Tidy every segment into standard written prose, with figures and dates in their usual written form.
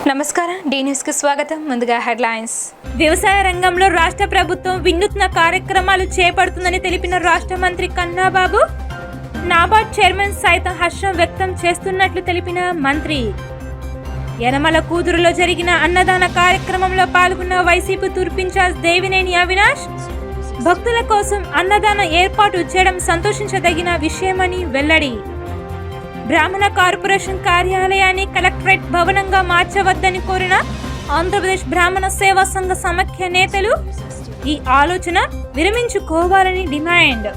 నమస్కారం D news కి స్వాగతం. ముందుగా హెడ్లైన్స్. వ్యవసాయ రంగంలో రాష్ట్ర ప్రభుత్వం వినూత్న కార్యక్రమాలు చేపడుతుందని తెలిపిన రాష్ట్ర మంత్రి కన్నాబాబు. నాబార్డ్ చైర్మన్ సైతం హర్షం వ్యక్తం చేస్తున్నట్లు తెలిపిన మంత్రి. యనమల కూదురులో జరిగిన అన్నదాన కార్యక్రమంలో పాల్గొన్న వైసీపీ తూర్పు ఇన్ఛార్జ్ దేవినేని అవినాష్. భక్తుల కోసం అన్నదాన ఏర్పాటు చేయడం సంతోషించదగిన విషయమని వెల్లడి. బ్రాహ్మణ కార్పొరేషన్ కార్యాలయాన్ని కలెక్టరేట్ భవనంగా మార్చవద్దని కోరిన ఆంధ్రప్రదేశ్ బ్రాహ్మణ సేవా సంఘ సమాఖ్య నేతలు. ఈ ఆలోచన విరమించుకోవాలని డిమాండ్.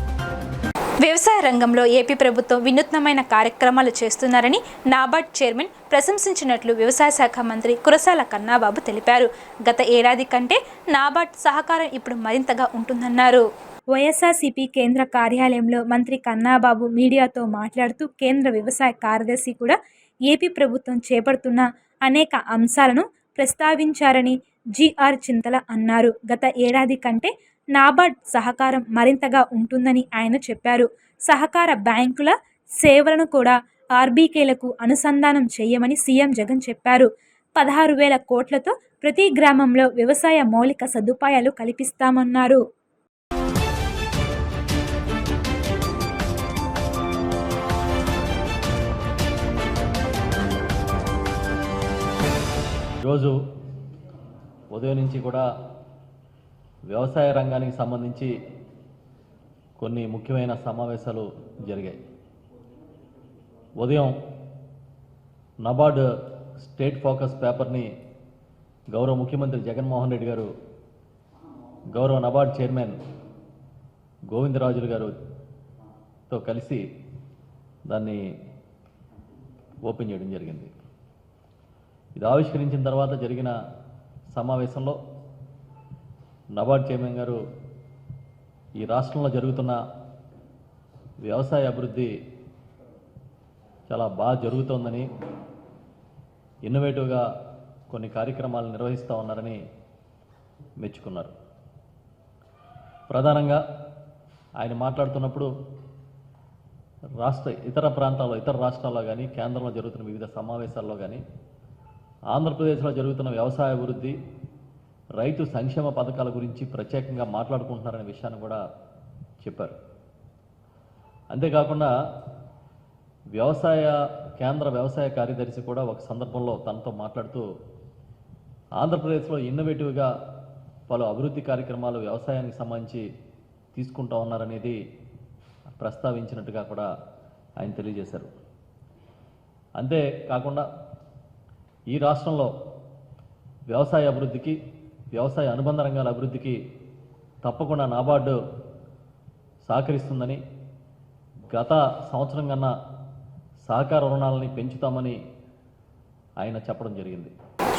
వ్యవసాయ రంగంలో ఏపీ ప్రభుత్వం వినూత్నమైన కార్యక్రమాలు చేస్తున్నారని నాబార్డ్ చైర్మన్ ప్రశంసించినట్లు వ్యవసాయ శాఖ మంత్రి కురసాల కన్నాబాబు తెలిపారు. గత ఏడాది కంటే నాబార్డ్ సహకారం ఇప్పుడు మరింతగా ఉంటుందన్నారు. వైఎస్ఆర్సీపీ కేంద్ర కార్యాలయంలో మంత్రి కన్నాబాబు మీడియాతో మాట్లాడుతూ కేంద్ర వ్యవసాయ కార్యదర్శి కూడా ఏపీ ప్రభుత్వం చేపడుతున్న అనేక అంశాలను ప్రస్తావించారని జిఆర్ చింతల అన్నారు. గత ఏడాది కంటే నాబార్డ్ సహకారం మరింతగా ఉంటుందని ఆయన చెప్పారు. సహకార బ్యాంకుల సేవలను కూడా ఆర్బీకేలకు అనుసంధానం చేయమని సీఎం జగన్ చెప్పారు. 16,000 కోట్లతో ప్రతి గ్రామంలో వ్యవసాయ మౌలిక సదుపాయాలు కల్పిస్తామన్నారు. ఈరోజు ఉదయం నుంచి కూడా వ్యవసాయ రంగానికి సంబంధించి కొన్ని ముఖ్యమైన సమావేశాలు జరిగాయి. ఉదయం నబార్డ్ స్టేట్ ఫోకస్ పేపర్ని గౌరవ ముఖ్యమంత్రి జగన్మోహన్ రెడ్డి గారు గౌరవ నబార్డ్ చైర్మన్ గోవిందరాజులు గారుతో కలిసి దాన్ని ఓపెన్ చేయడం జరిగింది. ఇది ఆవిష్కరించిన తర్వాత జరిగిన సమావేశంలో నబార్డ్ చైర్మన్ గారు ఈ రాష్ట్రంలో జరుగుతున్న వ్యవసాయ అభివృద్ధి చాలా బాగా జరుగుతోందని, ఇన్నోవేటివ్గా కొన్ని కార్యక్రమాలు నిర్వహిస్తూ ఉన్నారని మెచ్చుకున్నారు. ప్రధానంగా ఆయన మాట్లాడుతున్నప్పుడు ఇతర రాష్ట్రాల్లో కానీ కేంద్రంలో జరుగుతున్న వివిధ సమావేశాల్లో కానీ ఆంధ్రప్రదేశ్లో జరుగుతున్న వ్యవసాయ అభివృద్ధి, రైతు సంక్షేమ పథకాల గురించి ప్రత్యేకంగా మాట్లాడుకుంటున్నారనే విషయాన్ని కూడా చెప్పారు. అంతేకాకుండా కేంద్ర వ్యవసాయ కార్యదర్శి కూడా ఒక సందర్భంలో తనతో మాట్లాడుతూ ఆంధ్రప్రదేశ్లో ఇన్నోవేటివ్గా పలు అభివృద్ధి కార్యక్రమాలు వ్యవసాయానికి సంబంధించి తీసుకుంటూ ఉన్నారనేది ప్రస్తావించినట్టుగా కూడా ఆయన తెలియజేశారు. అంతేకాకుండా ఈ రాష్ట్రంలో వ్యవసాయ అభివృద్ధికి, వ్యవసాయ అనుబంధ రంగాల అభివృద్ధికి తప్పకుండా నాబార్డు సహకరిస్తుందని, గత సంవత్సరం కన్నా సహకార రుణాలని పెంచుతామని ఆయన చెప్పడం జరిగింది.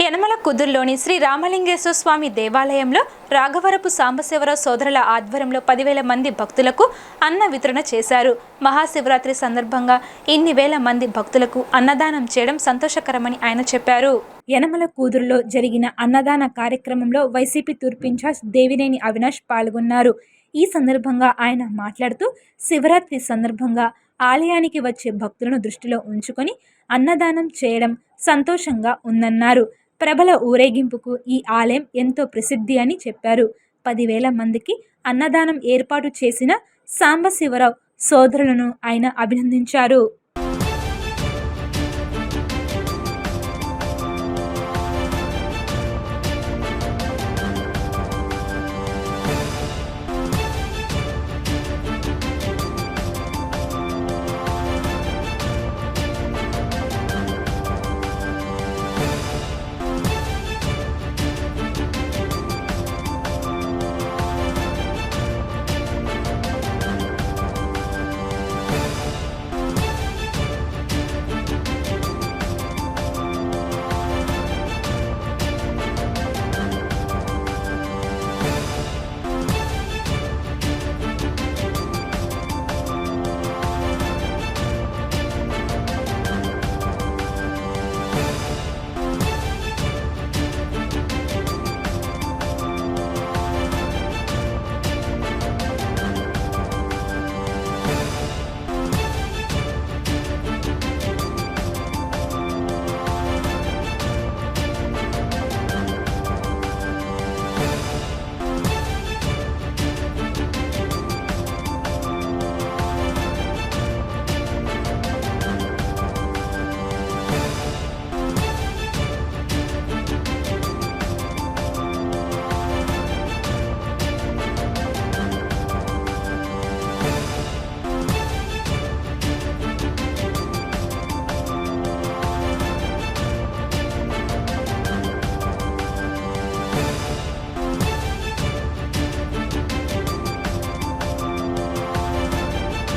యనమల కుదురులోని శ్రీ రామలింగేశ్వర స్వామి దేవాలయంలో రాఘవరపు సాంబశివరావు సోదరుల ఆధ్వర్యంలో 10,000 మంది భక్తులకు అన్న వితరణ చేశారు. మహాశివరాత్రి సందర్భంగా ఇన్ని వేల మంది భక్తులకు అన్నదానం చేయడం సంతోషకరమని ఆయన చెప్పారు. యనమల కూదురులో జరిగిన అన్నదాన కార్యక్రమంలో వైసీపీ తూర్పు ఇన్ఛార్జ్ దేవినేని అవినాష్ పాల్గొన్నారు. ఈ సందర్భంగా ఆయన మాట్లాడుతూ శివరాత్రి సందర్భంగా ఆలయానికి వచ్చే భక్తులను దృష్టిలో ఉంచుకొని అన్నదానం చేయడం సంతోషంగా ఉందన్నారు. ప్రబల ఊరేగింపుకు ఈ ఆలయం ఎంతో ప్రసిద్ధి అని చెప్పారు. 10,000 మందికి అన్నదానం ఏర్పాటు చేసిన సాంబశివరావు సోదరులను ఆయన అభినందించారు.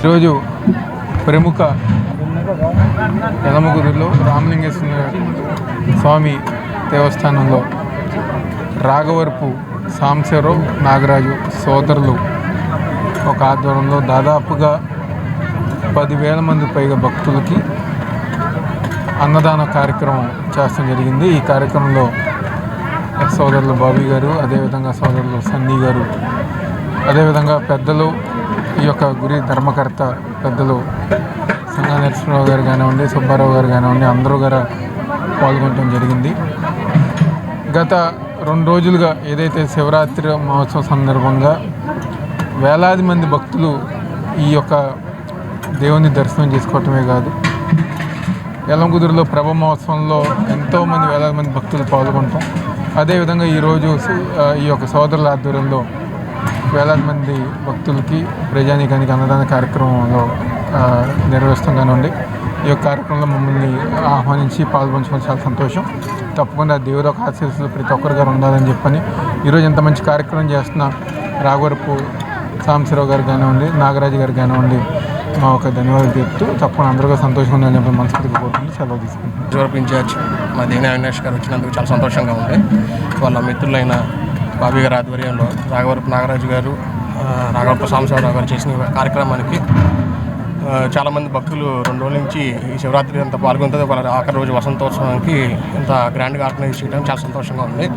ఈరోజు ప్రముఖ యలమకుదురులో రామలింగేశ్వర స్వామి దేవస్థానంలో రాఘవరపు సాంబశివరావు నాగరాజు సోదరులు ఒక ఆధ్వర్యంలో దాదాపుగా 10,000 మంది పైగా భక్తులకి అన్నదాన కార్యక్రమం చేయడం జరిగింది. ఈ కార్యక్రమంలో సోదరులు బాబీ గారు, అదేవిధంగా సోదరులు సన్నీ గారు, అదేవిధంగా పెద్దలు, ఈ యొక్క గురి ధర్మకర్త పెద్దలు సంగా నరసింహరావు గారు కానివ్వండి, సుబ్బారావు గారు కానివ్వండి, అందరూ గారు పాల్గొనడం జరిగింది. గత 2 రోజులుగా ఏదైతే శివరాత్రి మహోత్సవం సందర్భంగా వేలాది మంది భక్తులు ఈ యొక్క దేవుని దర్శనం చేసుకోవటమే కాదు, యలమకుదురులో ప్రభ మహోత్సవంలో ఎంతోమంది వేలాది మంది భక్తులు పాల్గొంటాం. అదేవిధంగా ఈరోజు ఈ యొక్క సోదరుల ఆధ్వర్యంలో వేలాది మంది భక్తులకి ప్రజానీకానికి అన్నదాన కార్యక్రమంలో నిర్వహిస్తాం కానివ్వండి. ఈ యొక్క కార్యక్రమంలో మమ్మల్ని ఆహ్వానించి పాల్గొంచుకొని చాలా సంతోషం. తప్పకుండా దేవుడు ఒక ఆశీస్సులు ప్రతి ఒక్కరి గారు ఉండాలని చెప్పని ఈరోజు ఇంత మంచి కార్యక్రమం చేస్తున్న రాఘవరపు సాంబశివరావు గారు కానివ్వండి, నాగరాజు గారు కానివ్వండి, మా ఒక ధన్యవాదాలు చెప్తూ తప్పకుండా అందరూ సంతోషంగా ఉందని చెప్పి మనస్ఫూర్తిగా కోరుకుంటూ సెలవు తీసుకుంటాం. జోరపు ఇన్ఛార్జ్ మా దేవిని అవినాష్ గారు వచ్చినందుకు చాలా సంతోషంగా ఉంది. వాళ్ళ మిత్రులైన బాబీ గారి ఆధ్వర్యంలో రాఘవరపు నాగరాజు గారు, రాఘవరపు సాంబశివరావు గారు చేసిన కార్యక్రమానికి చాలామంది భక్తులు 2 రోజుల నుంచి ఈ శివరాత్రి అంతా పాల్గొంటుంది. వాళ్ళ ఆఖరి రోజు వసంతోత్సవానికి ఇంత గ్రాండ్గా ఆర్గనైజ్ చేయడం చాలా సంతోషంగా ఉంది.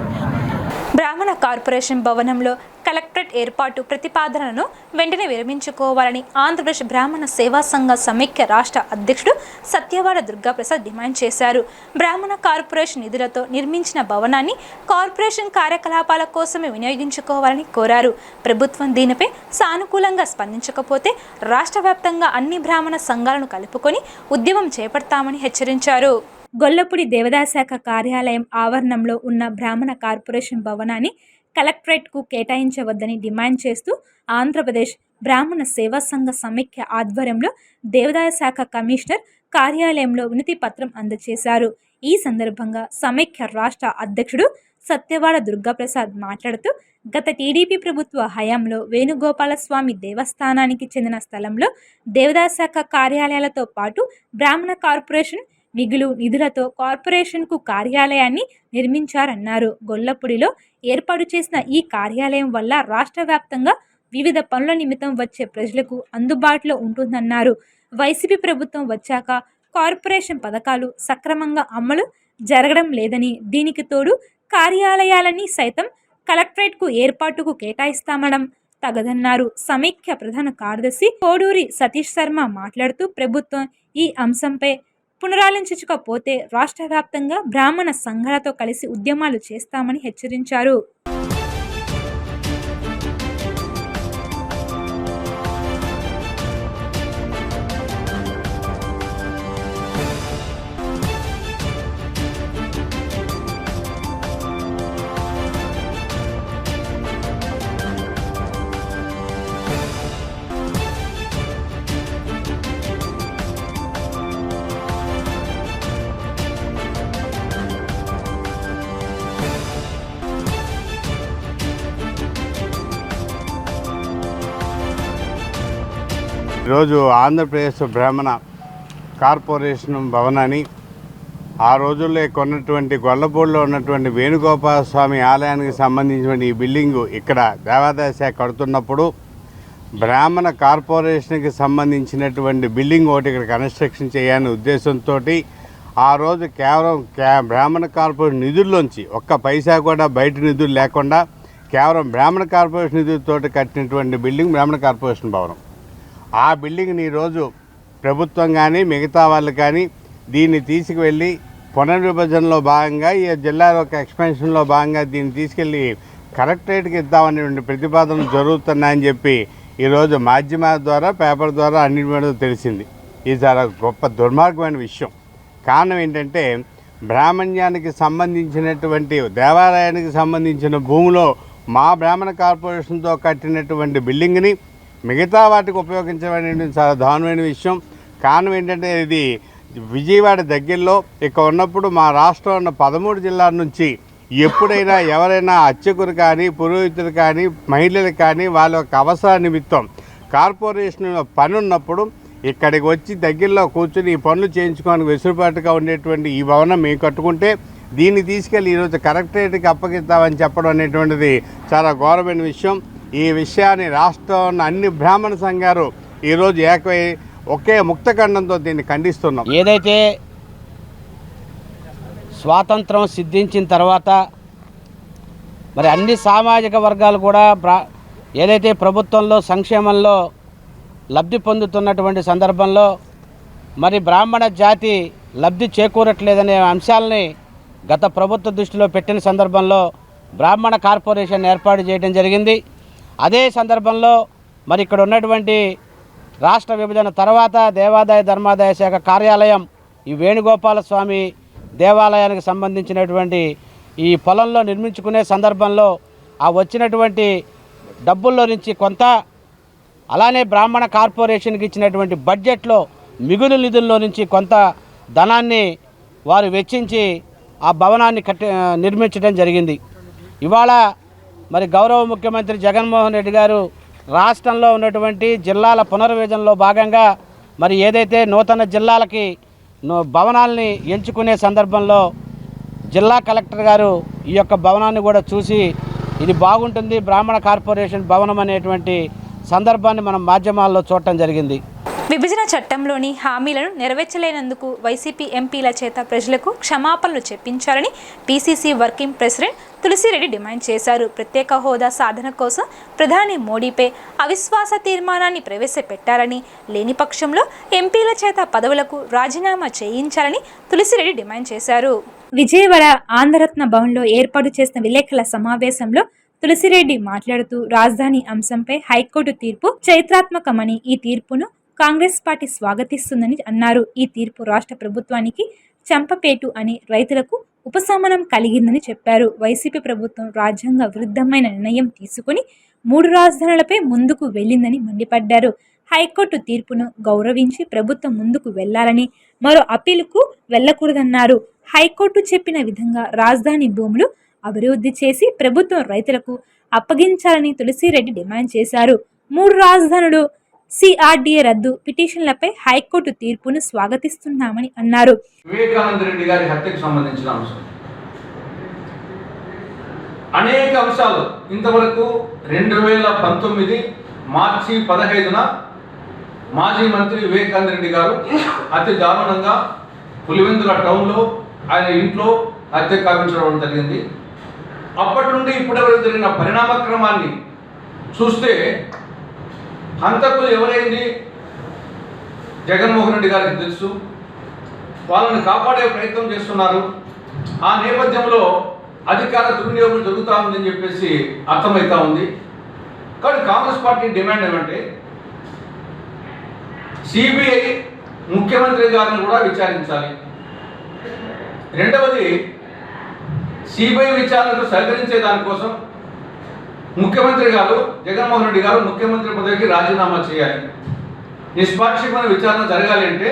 బ్రాహ్మణ కార్పొరేషన్ భవనంలో కలెక్టరేట్ ఏర్పాటు ప్రతిపాదనను వెంటనే విరమించుకోవాలని ఆంధ్రప్రదేశ్ బ్రాహ్మణ సేవా సంఘ సమైక్య రాష్ట్ర అధ్యక్షుడు సత్యవాడ దుర్గాప్రసాద్ డిమాండ్ చేశారు. బ్రాహ్మణ కార్పొరేషన్ నిధులతో నిర్మించిన భవనాన్ని కార్పొరేషన్ కార్యకలాపాల కోసమే వినియోగించుకోవాలని కోరారు. ప్రభుత్వం దీనిపై సానుకూలంగా స్పందించకపోతే రాష్ట్ర వ్యాప్తంగా అన్ని బ్రాహ్మణ సంఘాలను కలుపుకొని ఉద్యమం చేపడతామని హెచ్చరించారు. గొల్లపూడి దేవాదాయ శాఖ కార్యాలయం ఆవరణంలో ఉన్న బ్రాహ్మణ కార్పొరేషన్ భవనాన్ని కలెక్టరేట్కు కేటాయించవద్దని డిమాండ్ చేస్తూ ఆంధ్రప్రదేశ్ బ్రాహ్మణ సేవా సంఘ సమైక్య ఆధ్వర్యంలో దేవాదాయ శాఖ కమిషనర్ కార్యాలయంలో వినతి పత్రం అందజేశారు. ఈ సందర్భంగా సమైక్య రాష్ట్ర అధ్యక్షుడు సత్యవాడ దుర్గాప్రసాద్ మాట్లాడుతూ గత టీడీపీ ప్రభుత్వ హయాంలో వేణుగోపాలస్వామి దేవస్థానానికి చెందిన స్థలంలో దేవాదాయ శాఖ కార్యాలయాలతో పాటు బ్రాహ్మణ కార్పొరేషన్ మిగులు నిధులతో కార్పొరేషన్కు కార్యాలయాన్ని నిర్మించారన్నారు. గొల్లపూడిలో ఏర్పాటు చేసిన ఈ కార్యాలయం వల్ల రాష్ట్ర వ్యాప్తంగా వివిధ పనుల నిమిత్తం వచ్చే ప్రజలకు అందుబాటులో ఉంటుందన్నారు. వైసీపీ ప్రభుత్వం వచ్చాక కార్పొరేషన్ పథకాలు సక్రమంగా అమలు జరగడం లేదని, దీనికి తోడు కార్యాలయాలని సైతం కలెక్టరేట్కు ఏర్పాటుకు కేటాయిస్తామనడం తగదన్నారు. సమైక్య ప్రధాన కార్యదర్శి కోడూరి సతీష్ శర్మ మాట్లాడుతూ ప్రభుత్వం ఈ అంశంపై పునరాలోచించకపోతే రాష్ట్ర వ్యాప్తంగా బ్రాహ్మణ సంఘాలతో కలిసి ఉద్యమాలు చేస్తామని హెచ్చరించారు. ఈరోజు ఆంధ్రప్రదేశ్ బ్రాహ్మణ కార్పొరేషన్ భవనాన్ని ఆ రోజుల్లో కొన్నటువంటి గొల్లపూడిలో ఉన్నటువంటి వేణుగోపాల స్వామి ఆలయానికి సంబంధించిన ఈ బిల్డింగు ఇక్కడ దేవాదాయ శాఖ కడుతున్నప్పుడు బ్రాహ్మణ కార్పొరేషన్కి సంబంధించినటువంటి బిల్డింగ్ ఒకటి ఇక్కడ కన్స్ట్రక్షన్ చేయాలనే ఉద్దేశంతో ఆ రోజు కేవలం బ్రాహ్మణ కార్పొరేషన్ నిధుల్లోంచి ఒక్క పైసా కూడా బయట నిధులు లేకుండా కేవలం బ్రాహ్మణ కార్పొరేషన్ నిధులతో కట్టినటువంటి బిల్డింగ్ బ్రాహ్మణ కార్పొరేషన్ భవనం. ఆ బిల్డింగ్ని ఈరోజు ప్రభుత్వం కానీ మిగతా వాళ్ళు కానీ దీన్ని తీసుకువెళ్ళి పునర్విభజనలో భాగంగా ఈ జిల్లాలో ఒక ఎక్స్పెన్షన్లో భాగంగా దీన్ని తీసుకెళ్ళి కలెక్టరేట్కి ఇద్దామనేటువంటి ప్రతిపాదనలు జరుగుతున్నాయని చెప్పి ఈరోజు మాధ్యమాల ద్వారా పేపర్ ద్వారా అన్నిటి మీద తెలిసింది. ఇది చాలా గొప్ప దుర్మార్గమైన విషయం. కారణం ఏంటంటే బ్రాహ్మణ్యానికి సంబంధించినటువంటి దేవాలయానికి సంబంధించిన భూమిలో మా బ్రాహ్మణ కార్పొరేషన్తో కట్టినటువంటి బిల్డింగ్ని మిగతా వాటికి ఉపయోగించడం చాలా దారుణమైన విషయం. కారణం ఏంటంటే ఇది విజయవాడ దగ్గరలో ఇక్కడ ఉన్నప్పుడు మా రాష్ట్రంలో ఉన్న 13 జిల్లాల నుంచి ఎప్పుడైనా ఎవరైనా అర్చకులు కానీ పురోహితులు కానీ మహిళలు కానీ వాళ్ళ యొక్క అవసర నిమిత్తం కార్పొరేషన్లో పని ఉన్నప్పుడు ఇక్కడికి వచ్చి దగ్గరలో కూర్చుని ఈ పనులు చేయించుకోవడానికి వెసులుబాటుగా ఉండేటువంటి ఈ భవనం మేము కట్టుకుంటే దీన్ని తీసుకెళ్ళి ఈరోజు కలెక్టరేట్కి అప్పగిస్తామని చెప్పడం అనేటువంటిది చాలా ఘోరమైన విషయం. ఈ విషయాన్ని రాష్ట్రంలో అన్ని బ్రాహ్మణ సంఘాలు ఈరోజు ఏకమై ఒకే ముక్తఖండంతో దీన్ని ఖండిస్తున్నాం. ఏదైతే స్వాతంత్రం సిద్ధించిన తర్వాత మరి అన్ని సామాజిక వర్గాలు కూడా ఏదైతే ప్రభుత్వంలో సంక్షేమంలో లబ్ధి పొందుతున్నటువంటి సందర్భంలో మరి బ్రాహ్మణ జాతి లబ్ధి చేకూరట్లేదనే అంశాలని గత ప్రభుత్వ దృష్టిలో పెట్టిన సందర్భంలో బ్రాహ్మణ కార్పొరేషన్ ఏర్పాటు చేయడం జరిగింది. అదే సందర్భంలో మరి ఇక్కడ ఉన్నటువంటి రాష్ట్ర విభజన తర్వాత దేవాదాయ ధర్మాదాయ శాఖ కార్యాలయం ఈ వేణుగోపాల స్వామి దేవాలయానికి సంబంధించినటువంటి ఈ పొలంలో నిర్మించుకునే సందర్భంలో ఆ వచ్చినటువంటి డబ్బుల్లో నుంచి కొంత, అలానే బ్రాహ్మణ కార్పొరేషన్కి ఇచ్చినటువంటి బడ్జెట్లో మిగులు నిధుల్లో నుంచి కొంత ధనాన్ని వారు వెచ్చించి ఆ భవనాన్ని నిర్మించడం జరిగింది. ఇవాళ మరి గౌరవ ముఖ్యమంత్రి జగన్మోహన్ రెడ్డి గారు రాష్ట్రంలో ఉన్నటువంటి జిల్లాల పునర్విభజనలో భాగంగా మరి ఏదైతే నూతన జిల్లాలకి భవనాల్ని ఎంచుకునే సందర్భంలో జిల్లా కలెక్టర్ గారు ఈ యొక్క భవనాన్ని కూడా చూసి ఇది బాగుంటుంది బ్రాహ్మణ కార్పొరేషన్ భవనం అనేటువంటి సందర్భాన్ని మనం మాధ్యమాల్లో చూడటం జరిగింది. విభజన చట్టంలోని హామీలను నెరవేర్చలేనందుకు వైసీపీ ఎంపీల చేత ప్రజలకు క్షమాపణలు చెప్పించాలని PCC working president Tulasireddy demand చేశారు. ప్రత్యేక హోదా సాధన కోసం ప్రధాని మోడీపై అవిశ్వాస తీర్మానాన్ని ప్రవేశపెట్టారని, లేని పక్షంలో ఎంపీల చేత పదవులకు రాజీనామా చేయించాలని తులసిరెడ్డి డిమాండ్ చేశారు. విజయవాడ ఆంధ్రరత్న భవన్లో ఏర్పాటు చేసిన విలేకరుల సమావేశంలో తులసిరెడ్డి మాట్లాడుతూ రాజధాని అంశంపై హైకోర్టు తీర్పు చరిత్రాత్మకమని, ఈ తీర్పును కాంగ్రెస్ పార్టీ స్వాగతిస్తుందని అన్నారు. ఈ తీర్పు రాష్ట్ర ప్రభుత్వానికి చంపపేటు అని రైతులకు ఉపశమనం కలిగిందని చెప్పారు. వైసీపీ ప్రభుత్వం రాజ్యాంగ విరుద్ధమైన నిర్ణయం తీసుకుని 3 రాజధానులపై ముందుకు వెళ్లిందని మండిపడ్డారు. హైకోర్టు తీర్పును గౌరవించి ప్రభుత్వం ముందుకు వెళ్లాలని, మరో అప్పీలుకు వెళ్లకూడదన్నారు. హైకోర్టు చెప్పిన విధంగా రాజధాని భూములు అభివృద్ధి చేసి ప్రభుత్వం రైతులకు అప్పగించాలని తులసిరెడ్డి డిమాండ్ చేశారు. 3 రాజధానులు, సిఆర్డీఏ రద్దు పిటిషన్లపై హైకోర్టు తీర్పును స్వాగతిస్తున్నామని అన్నారు. వివేకానంద రెడ్డి గారి హత్యకు సంబంధించిన అంశం, అనేక అంశాలు ఇంతవరకు 2019 మార్చి 15న మాజీ మంత్రి వివేకానంద రెడ్డి గారు అతి దారుణంగా పులివెందుల టౌన్లో ఆయన ఇంట్లో హత్య కావించడం జరిగింది. అప్పటి నుండి ఇప్పటివరకు జరిగిన పరిణామక్రమాన్ని చూస్తే హంతకులు ఎవరైంది జగన్మోహన్ రెడ్డి గారికి తెలుసు, వాళ్ళని కాపాడే ప్రయత్నం చేస్తున్నారు. ఆ నేపథ్యంలో అధికార దుర్వినియోగం జరుగుతూ ఉందని చెప్పేసి అర్థమవుతా ఉంది. కానీ కాంగ్రెస్ పార్టీ డిమాండ్ ఏమంటే సిబిఐ ముఖ్యమంత్రి గారిని కూడా విచారించాలి. రెండవది, సిబిఐ విచారణకు సహకరించే దానికోసం ముఖ్యమంత్రి గారు జగన్మోహన్ రెడ్డి గారు ముఖ్యమంత్రి పదవికి రాజీనామా చేయాలి. నిష్పాక్షికమైన విచారణ జరగాలి అంటే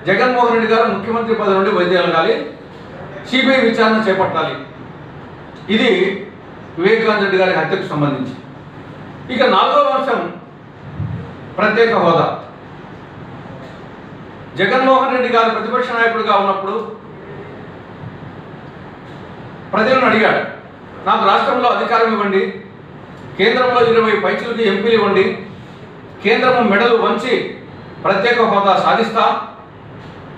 జగన్మోహన్ రెడ్డి గారు ముఖ్యమంత్రి పదవి నుండి వైదొలగాలి, సిబిఐ విచారణ చేపట్టాలి. ఇది వివేకానంద రెడ్డి గారి హత్యకు సంబంధించి. ఇక 4వ అంశం ప్రత్యేక హోదా. జగన్మోహన్ రెడ్డి గారు ప్రతిపక్ష నాయకుడిగా ఉన్నప్పుడు ప్రజలను అడిగాడు, నాకు రాష్ట్రంలో అధికారం ఇవ్వండి, కేంద్రంలో 20 పైచులకి ఎంపీలు ఇవ్వండి, కేంద్రము మెడలు వంచి ప్రత్యేక హోదా సాధిస్తా,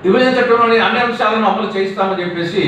విభజన చట్టంలోని అన్ని అంశాలను అమలు చేయిస్తామని చెప్పేసి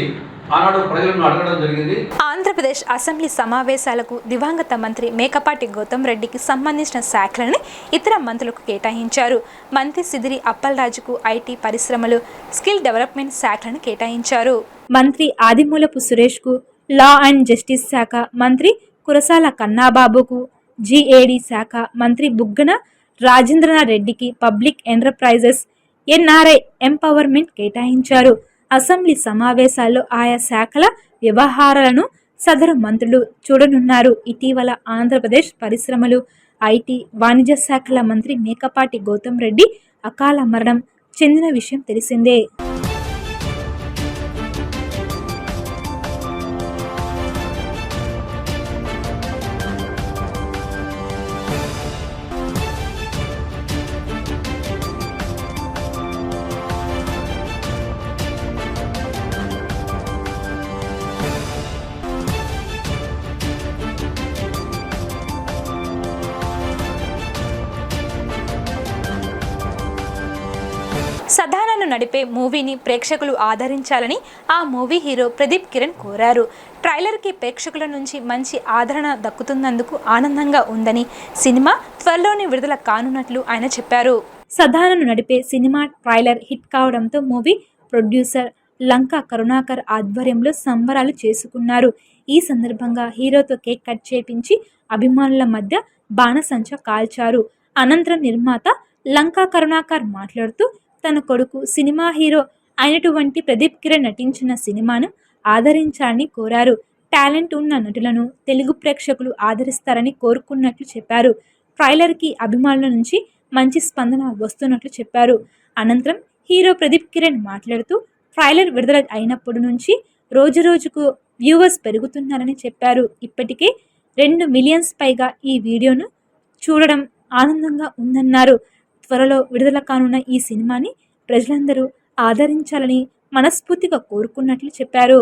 ఆనాడు ప్రజలను అడగడం జరిగింది. ఆంధ్రప్రదేశ్ అసెంబ్లీ సమావేశాలకు దివంగత మంత్రి మేకపాటి గౌతమ్ రెడ్డికి సంబంధించిన శాఖలను ఇతర మంత్రులకు కేటాయించారు. మంత్రి సిదిరి అప్పలరాజుకు ఐటీ పరిశ్రమలు, స్కిల్ డెవలప్మెంట్ శాఖలను కేటాయించారు. మంత్రి ఆదిమూలపు సురేష్కు లా అండ్ జస్టిస్ శాఖ, మంత్రి కురసాల కన్నాబాబుకు జీఏడీ శాఖ, మంత్రి బుగ్గన రాజేంద్రనాథ్ రెడ్డికి పబ్లిక్ ఎంటర్ప్రైజెస్, ఎన్ఆర్ఐ ఎంపవర్మెంట్ కేటాయించారు. అసెంబ్లీ సమావేశాల్లో ఆయా శాఖల వ్యవహారాలను సదరు మంత్రులు చూడనున్నారు. ఇటీవల ఆంధ్రప్రదేశ్ పరిశ్రమలు, ఐటీ, వాణిజ్య శాఖల మంత్రి మేకపాటి గౌతమ్ రెడ్డి అకాల మరణం చెందిన విషయం తెలిసిందే. నడిపే మూవీని ప్రేక్షకులు ఆదరించాలని ఆ మూవీ హీరో ప్రదీప్ కిరణ్ కోరారు. ట్రైలర్కి ప్రేక్షకుల నుంచి మంచి ఆదరణ దక్కుతున్నందుకు ఆనందంగా ఉందని, సినిమా త్వరలోనే విడుదల కానున్నట్లు ఆయన చెప్పారు. సదానను నడిపే సినిమా ట్రైలర్ హిట్ కావడంతో మూవీ ప్రొడ్యూసర్ లంకా కరుణాకర్ ఆధ్వర్యంలో సంబరాలు చేసుకున్నారు. ఈ సందర్భంగా హీరోతో కేక్ కట్ చేపించి అభిమానుల మధ్య బాణసంచ కాల్చారు. అనంతరం నిర్మాత లంకా కరుణాకర్ మాట్లాడుతూ తన కొడుకు సినిమా హీరో అయినటువంటి ప్రదీప్ కిరణ్ నటించిన సినిమాను ఆదరించాలని కోరారు. టాలెంట్ ఉన్న నటులను తెలుగు ప్రేక్షకులు ఆదరిస్తారని కోరుకున్నట్లు చెప్పారు. ట్రైలర్కి అభిమానుల నుంచి మంచి స్పందన వస్తున్నట్లు చెప్పారు. అనంతరం హీరో ప్రదీప్ కిరణ్ మాట్లాడుతూ ట్రైలర్ విడుదల అయినప్పటి నుంచి రోజురోజుకు వ్యూవర్స్ పెరుగుతున్నారని చెప్పారు. ఇప్పటికే 2 మిలియన్స్ పైగా ఈ వీడియోను చూడడం ఆనందంగా ఉందన్నారు. త్వరలో విడుదల కానున్న ఈ సినిమాని ప్రజలందరూ ఆదరించాలని మనస్ఫూర్తిగా కోరుకున్నట్లు చెప్పారు.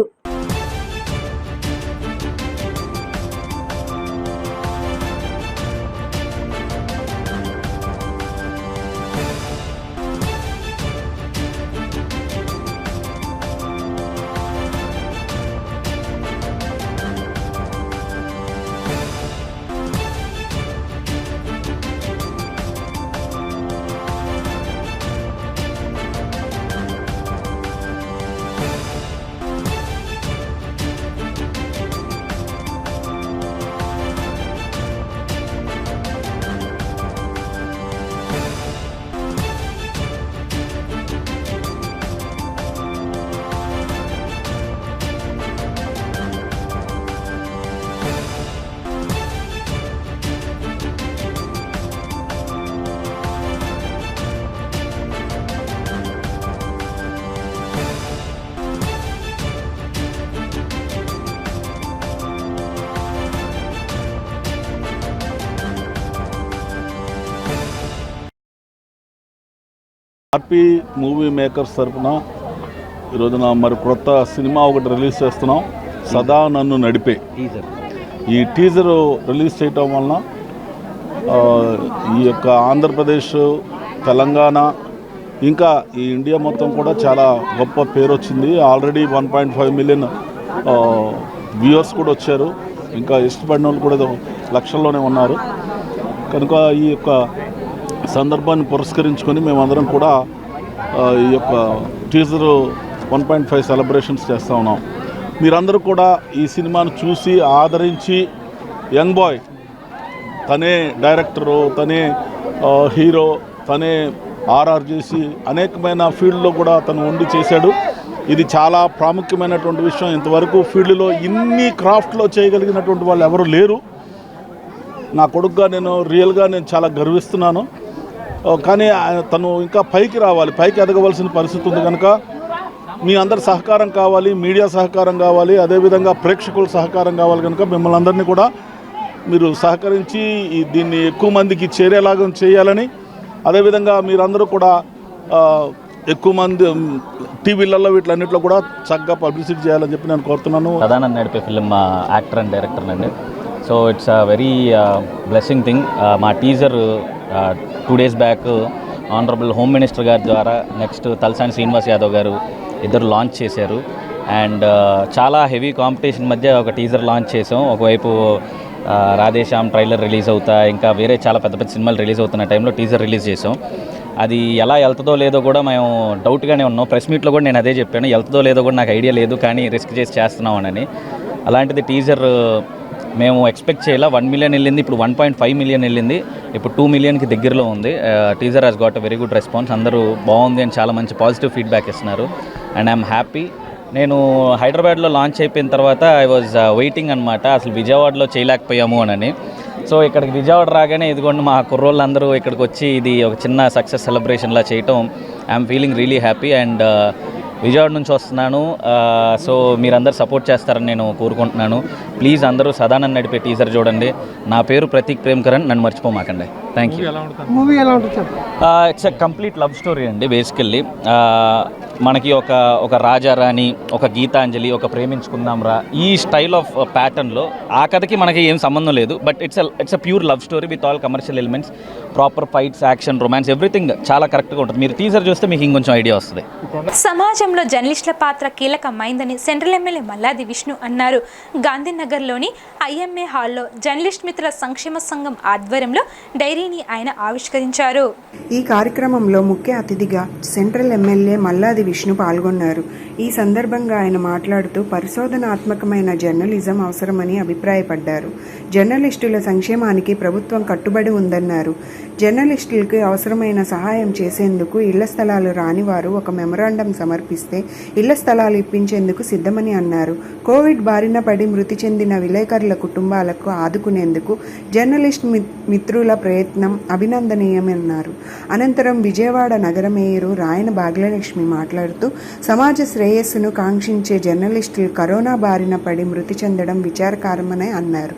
ఆర్పీ మూవీ మేకర్స్ తరఫున ఈరోజున మరి కొత్త సినిమా ఒకటి రిలీజ్ చేస్తున్నాం, సదా నన్ను నడిపే. ఈ టీజర్ రిలీజ్ చేయటం వలన ఈ యొక్క ఆంధ్రప్రదేశ్, తెలంగాణ, ఇంకా ఈ ఇండియా మొత్తం కూడా చాలా గొప్ప పేరు వచ్చింది. ఆల్రెడీ 1.5 మిలియన్ వ్యూవర్స్ కూడా వచ్చారు. ఇంకా ఇష్టపడిన వాళ్ళు కూడా లక్షల్లోనే ఉన్నారు. కనుక ఈ యొక్క సందర్భాన్ని పురస్కరించుకొని మేమందరం కూడా ఈ యొక్క టీజర్ 1.5 సెలబ్రేషన్స్ చేస్తూ ఉన్నాం. మీరందరూ కూడా ఈ సినిమాను చూసి ఆదరించి, యంగ్ బాయ్ తనే డైరెక్టరు, తనే హీరో, తనే ఆర్ఆర్ చేసి అనేకమైన ఫీల్డ్లో కూడా తను ఉండి చేశాడు. ఇది చాలా ప్రాముఖ్యమైనటువంటి విషయం. ఇంతవరకు ఫీల్డ్లో ఇన్ని క్రాఫ్ట్లో చేయగలిగినటువంటి వాళ్ళు ఎవరు లేరు. నా కొడుకుగా నేను చాలా గర్విస్తున్నాను. కానీ తను ఇంకా పైకి రావాలి, పైకి ఎదగవలసిన పరిస్థితి ఉంది. కనుక మీ అందరి సహకారం కావాలి, మీడియా సహకారం కావాలి, అదేవిధంగా ప్రేక్షకుల సహకారం కావాలి. కనుక మిమ్మల్ని అందరినీ కూడా మీరు సహకరించి దీన్ని ఎక్కువ మందికి చేరేలాగా చేయాలని, అదేవిధంగా మీరందరూ కూడా ఎక్కువ మంది టీవీలలో వీటిలన్నింటిలో కూడా చక్కగా పబ్లిసిటీ చేయాలని చెప్పి నేను కోరుతున్నాను. సదానంద్ నడిపే ఫిల్మ్ యాక్టర్ అండ్ డైరెక్టర్ అండి. So it's a very blessing thing. మా teaser 2 days back honourable home minister గారి ద్వారా నెక్స్ట్ తలసాని శ్రీనివాస్ యాదవ్ గారు ఇద్దరు లాంచ్ చేశారు. అండ్ చాలా హెవీ కాంపిటీషన్ మధ్య ఒక టీజర్ లాంచ్ చేసాం. ఒకవైపు రాధేశ్యామ్ ట్రైలర్ రిలీజ్ అవుతా, ఇంకా వేరే చాలా పెద్ద పెద్ద సినిమాలు రిలీజ్ అవుతున్న టైంలో టీజర్ రిలీజ్ చేసాం. అది ఎలా వెళ్తుందో లేదో కూడా మేము డౌట్గానే ఉన్నాం. ప్రెస్ మీట్లో కూడా నేను అదే చెప్పాను, వెళ్తుందో లేదో కూడా నాకు ఐడియా లేదు, కానీ రిస్క్ చేసి చేస్తున్నామని. అలాంటిది టీజర్ మేము ఎక్స్పెక్ట్ చేయాల 1 మిలియన్ వెళ్ళింది, ఇప్పుడు 1.5 మిలియన్ వెళ్ళింది, ఇప్పుడు 2 మిలియన్కి దగ్గరలో ఉంది. Teaser has got a very good response. అందరూ బాగుంది అని చాలా మంచి పాజిటివ్ ఫీడ్బ్యాక్ ఇస్తున్నారు. And I'm happy. నేను హైదరాబాద్లో లాంచ్ అయిపోయిన తర్వాత ఐ వాజ్ వెయిటింగ్ అనమాట, అసలు విజయవాడలో చేయలేకపోయాము అని. సో ఇక్కడికి విజయవాడ రాగానే ఇదిగోండి మా కుర్రోళ్ళందరూ ఇక్కడికి వచ్చి ఇది ఒక చిన్న సక్సెస్ సెలబ్రేషన్లా చేయటం I'm feeling really happy. And Vijayawada నుంచి వస్తున్నాను. సో మీరందరూ సపోర్ట్ చేస్తారని నేను కోరుకుంటున్నాను. ప్లీజ్ అందరూ సదానంద్ నడిపే టీజర్ చూడండి. నా పేరు ప్రతీక్ ప్రేమ్కరణ్, నన్ను మర్చిపోమాకండి. Thank you. మూవీ ఎలా ఉంటుంది చెప్పు. It's a complete love story అండి. బేసికల్లీ మనకి ఒక రాజారాణి, ఒక గీతాంజలి, ఒక ప్రేమించుకుందాంరా, ఈ స్టైల్ ఆఫ్ ప్యాటర్న్లో ఆ కథకి మనకి ఏం సంబంధం లేదు. But it's a pure love story with all commercial elements, proper fights, action, romance, everything చాలా కరెక్ట్గా ఉంటుంది. మీరు టీజర్ చూస్తే మీకు ఇంకొంచెం ఐడియా వస్తుంది. సమాజంలో జర్నలిస్టుల పాత్ర కీలకమైందని సెంట్రల్ ఎమ్మెల్యే మల్లాది విష్ణు అన్నారు. గాంధీనగర్లోని ఐఎంఏ హాల్లో జర్నలిస్ట్ మిత్రుల సంక్షేమ సంఘం ఆధ్వర్యంలో డైరీని ఆయన ఆవిష్కరించారు. ఈ కార్యక్రమంలో ముఖ్య అతిథిగా సెంట్రల్ ఎమ్మెల్యే మల్లాది విష్ణు పాల్గొన్నారు. ఈ సందర్భంగా ఆయన మాట్లాడుతూ పరిశోధనాత్మకమైన జర్నలిజం అవసరమని అభిప్రాయపడ్డారు. జర్నలిస్టుల సంక్షేమానికి ప్రభుత్వం కట్టుబడి ఉందన్నారు. జర్నలిస్టులకు అవసరమైన సహాయం చేసేందుకు ఇళ్ల స్థలాలు రాని వారు ఒక మెమరాండం సమర్పిస్తే ఇళ్ల స్థలాలు ఇప్పించేందుకు సిద్ధమని అన్నారు. కోవిడ్ బారిన పడి మృతి చెందిన విలేకరుల కుటుంబాలకు ఆదుకునేందుకు జర్నలిస్ట్ మిత్రుల ప్రయత్నం అభినందనీయమన్నారు. అనంతరం విజయవాడ నగర మేయరు రాయన భాగ్యలక్ష్మి మాట్లాడుతూ సమాజ శ్రేయస్సును కాంక్షించే జర్నలిస్టులు కరోనా బారిన పడి మృతి చెందడం విచారకరమని అన్నారు.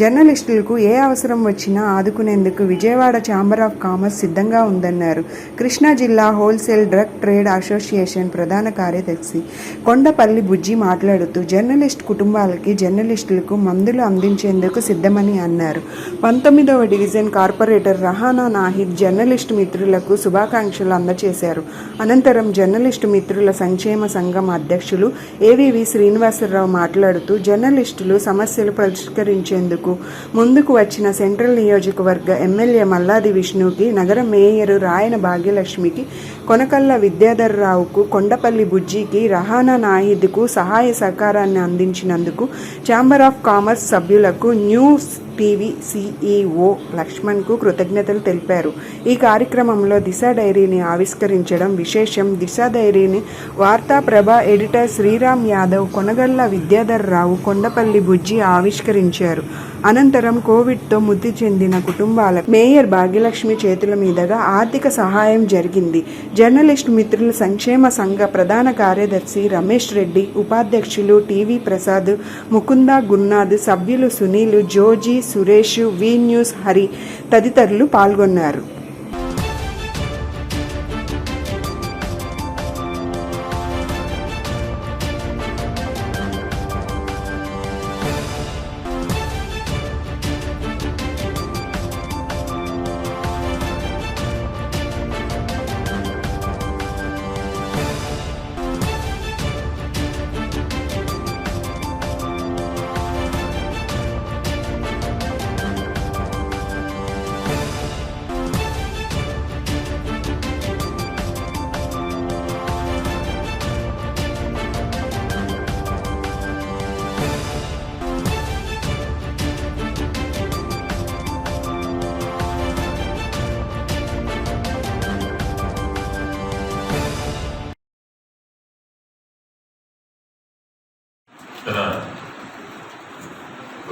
జర్నలిస్టులకు ఏ అవసరం వచ్చినా ఆదుకునేందుకు విజయవాడ ఛాంబర్ ఆఫ్ కామర్స్ సిద్ధంగా ఉందన్నారు. కృష్ణా జిల్లా హోల్సేల్ డ్రగ్ ట్రేడ్ అసోసియేషన్ ప్రధాన కార్యదర్శి కొండపల్లి బుజ్జి మాట్లాడుతూ జర్నలిస్ట్ కుటుంబాలకి, జర్నలిస్టులకు మందులు అందించేందుకు సిద్ధమని అన్నారు. 19వ డివిజన్ కార్పొరేటర్ రహానా నాహిద్ జర్నలిస్టు మిత్రులకు శుభాకాంక్షలు అందజేశారు. అనంతరం జర్నలిస్టు మిత్రుల సంక్షేమ సంఘం అధ్యక్షులు ఏవివి శ్రీనివాసరావు మాట్లాడుతూ జర్నలిస్టులు సమస్యలు పరిష్కరించేందుకు ముందుకు వచ్చిన సెంట్రల్ నియోజకవర్గ ఎమ్మెల్యే మల్లాది విష్ణుకి, నగర మేయర్ రాయన భాగ్యలక్ష్మికి, కొనకళ్ళ విద్యాధర్రావుకు, కొండపల్లి బుజ్జికి, రహానా నాహిద్కు సహాయ సహకారాన్ని అందించినందుకు ఛాంబర్ ఆఫ్ కామర్స్ సభ్యులకు, న్యూస్ టీవీ సిఈఓ లక్ష్మణ్కు కృతజ్ఞతలు తెలిపారు. ఈ కార్యక్రమంలో దిశ డైరీని ఆవిష్కరించడం విశేషం. దిశ డైరీని వార్తాప్రభ ఎడిటర్ శ్రీరామ్ యాదవ్, కొనగళ్ళ విద్యాధర్రావు, కొండపల్లి బుజ్జి ఆవిష్కరించారు. అనంతరం కోవిడ్తో మృతి చెందిన కుటుంబాలకు మేయర్ భాగ్యలక్ష్మి చేతుల మీదుగా ఆర్థిక సహాయం జరిగింది. జర్నలిస్ట్ మిత్రుల సంక్షేమ సంఘ ప్రధాన కార్యదర్శి రమేష్ రెడ్డి, ఉపాధ్యక్షులు టీవీ ప్రసాద్, ముకుంద గున్నాథ్, సభ్యులు సునీల్, జోజీ, సురేష్, వి న్యూస్ హరి తదితరులు పాల్గొన్నారు. ఇక్కడ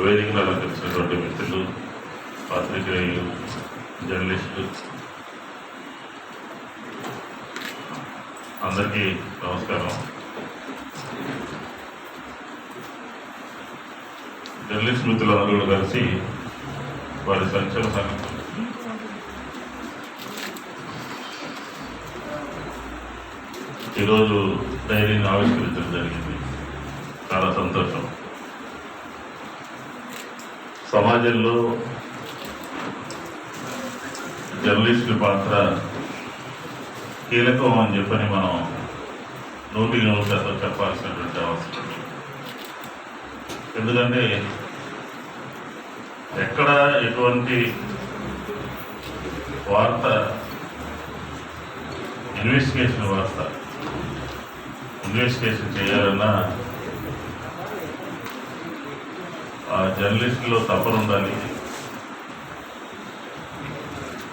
వేదికలో అలంకరించినటువంటి మిత్రులు, పాత్రికేయులు, జర్నలిస్టులు అందరికీ నమస్కారం. జర్నలిస్ట్ మిత్రులందరూ కలిసి వారి సంక్షేమ సంఘం ఈరోజు డైరీని ఆవిష్కరించడం జరిగింది. చాలా సంతోషం. సమాజంలో జర్నలిస్టుల పాత్ర కీలకం అని చెప్పని మనం 100% చెప్పాల్సినటువంటి అవసరం. ఎందుకంటే ఎక్కడ ఎటువంటి వార్త, ఇన్వెస్టిగేషన్ చేయాలన్నా ఆ జర్నలిస్టులో తపన ఉండాలి.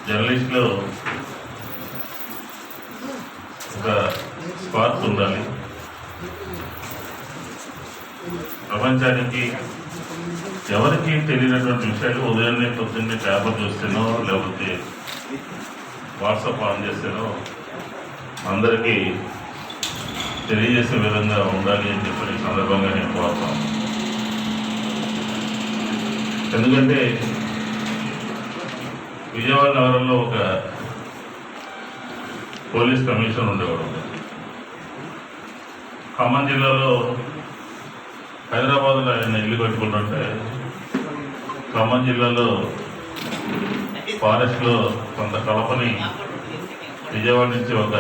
జర్నలిస్టులో ఒక స్పార్క్ ఉండాలి. ప్రపంచానికి ఎవరికి తెలియనటువంటి విషయాలు ఉదయాన్నే పొద్దున్నే పేపర్ చూస్తేనో లేకపోతే వాట్సాప్ ఆన్ చేస్తేనో అందరికీ తెలియజేసే విధంగా ఉండాలి అని చెప్పి సందర్భంగా నేను కోరుతాను. ఎందుకంటే విజయవాడ నగరంలో ఒక పోలీస్ కమిషనర్ ఉండేవాడు. ఖమ్మం జిల్లాలో హైదరాబాద్లో ఆయన ఇల్లు కట్టుకుంటుంటే ఖమ్మం జిల్లాలో ఫారెస్ట్లో కొంత కలపని విజయవాడ నుంచి ఒక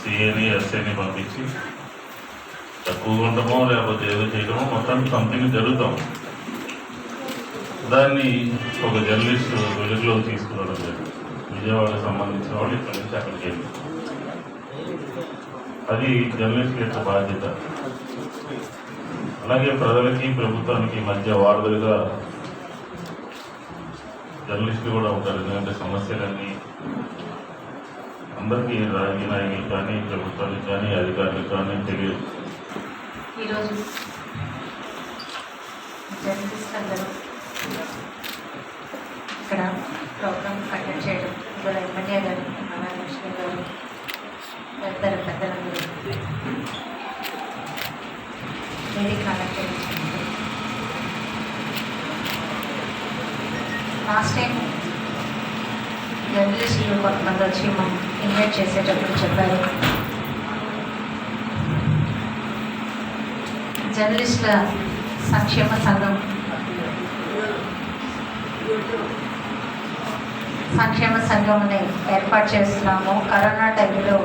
సిఏని ఎస్ఐని పంపించి తక్కువ ఉండటమో లేకపోతే ఏదో చేయడమో మొత్తానికి సంథింగ్ జరుగుతాం. దాన్ని ఒక జర్నలిస్ట్ వెలుగులోకి తీసుకురావడం జరిగింది. విజయవాడకు సంబంధించిన వాళ్ళు ఇక్కడి నుంచి అక్కడికి వెళ్ళి, అది జర్నలిస్ట్ యొక్క బాధ్యత. అలాగే ప్రజలకి ప్రభుత్వానికి మధ్య వారధులుగా జర్నలిస్టులు కూడా ఉంటారు. ఎందుకంటే సమస్యలన్నీ అందరికీ రాజకీయ నాయకులు కానీ ప్రభుత్వానికి కానీ అధికారులకు కానీ తెలియదు. ఈరోజు జర్నలిస్ట్ అందరూ ఇక్కడ ప్రోగ్రామ్ కండక్ట్ చేయడం, ఇక్కడ ఎమ్మెల్యే గారు, నారాయణ గారు, పెద్దలందరూ వేదిక అలంకరించుకుంటారు. లాస్ట్ టైం జర్నలిస్టులు కొంతమంది వచ్చి మనం ఇన్వైట్ చేసేటప్పుడు చెప్పారు, జర్నలిస్టుల సంక్షేమ సంఘంని ఏర్పాటు చేస్తున్నాము. కరోనా టైంలో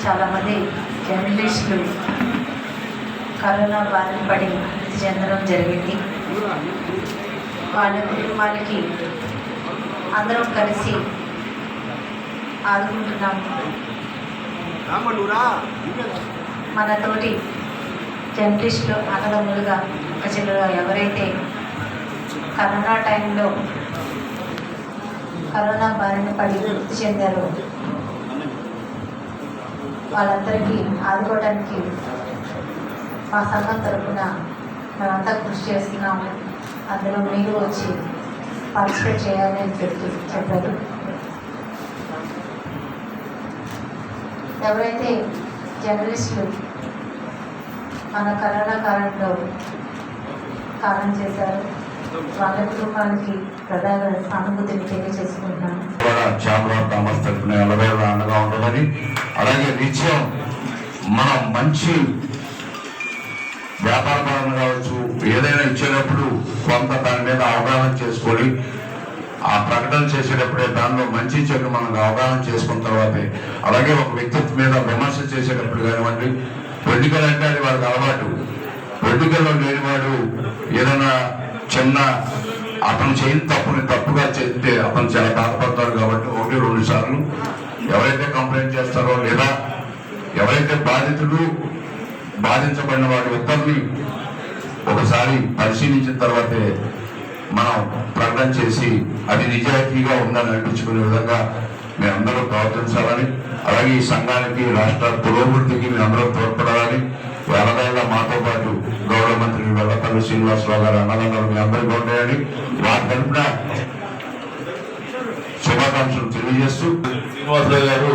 చాలామంది జర్నలిస్టులు కరోనా బారిన పడి మృతి చెందడం జరిగింది. వాళ్ళ కుటుంబాలకి అందరం కలిసి ఆదుకుంటున్నాము. మనతోటి జర్నలిస్టులు అన్నదమ్ములుగా ప్రజలుగా ఎవరైతే కరోనా టైంలో కరోనా బారిన పడి మృతి చెందారో వాళ్ళందరికీ ఆదుకోవడానికి మా సంఘం తరఫున మేమంతా కృషి చేస్తున్నాము. అందులో మీరు వచ్చి పార్టిసిపేట్ చేయాలని చెప్పారు. ఎవరైతే జర్నలిస్టులు మన కరోనా కాలంలో కారణం చేశారు వాళ్ళ కుటుంబానికి ప్రధాన సానుభూతిని తెలియజేసుకుంటున్నాను. చామరావు థామస్ తరఫున ఎల్లవేళ అండగా ఉండదని, అలాగే నిత్యం మనం మంచి వ్యాపారపరంగా కావచ్చు ఏదైనా ఇచ్చేటప్పుడు కొంత దాని మీద అవగాహన చేసుకొని ఆ ప్రకటన చేసేటప్పుడే దానిలో మంచి చెడు మనకు అవగాహన చేసుకున్న తర్వాతే, అలాగే ఒక వ్యక్తిత్వం మీద విమర్శ చేసేటప్పుడు కానివ్వండి, పొలిటికల్ అంటే అది వారికి అలవాటు. పొలిటికల్లో లేనివాడు ఏదైనా చిన్న అతను చేయని తప్పుని తప్పుగా చెప్తే అతను చాలా బాధపడతారు. కాబట్టి 1-2 సార్లు ఎవరైతే కంప్లైంట్ చేస్తారో లేదా ఎవరైతే బాధించబడిన వాడి ఇద్దరిని ఒకసారి పరిశీలించిన తర్వాతే మనం ప్రకటన చేసి అది నిజాయితీగా ఉందని అనిపించుకునే విధంగా మీరందరూ ప్రవర్తించాలని, అలాగే ఈ సంఘానికి రాష్ట్ర పురోభివృద్ధికి మీరందరూ తోడ్పడాలని, ఎలాగైనా మాతో పాటు గౌరవ మంత్రి వెల్లపల్లి శ్రీనివాసరావు గారు అన్నదండలు మీ అందరికీ ఉంటాయని వారి తరఫున శుభాకాంక్షలు తెలియజేస్తూ, శ్రీనివాసరావు గారు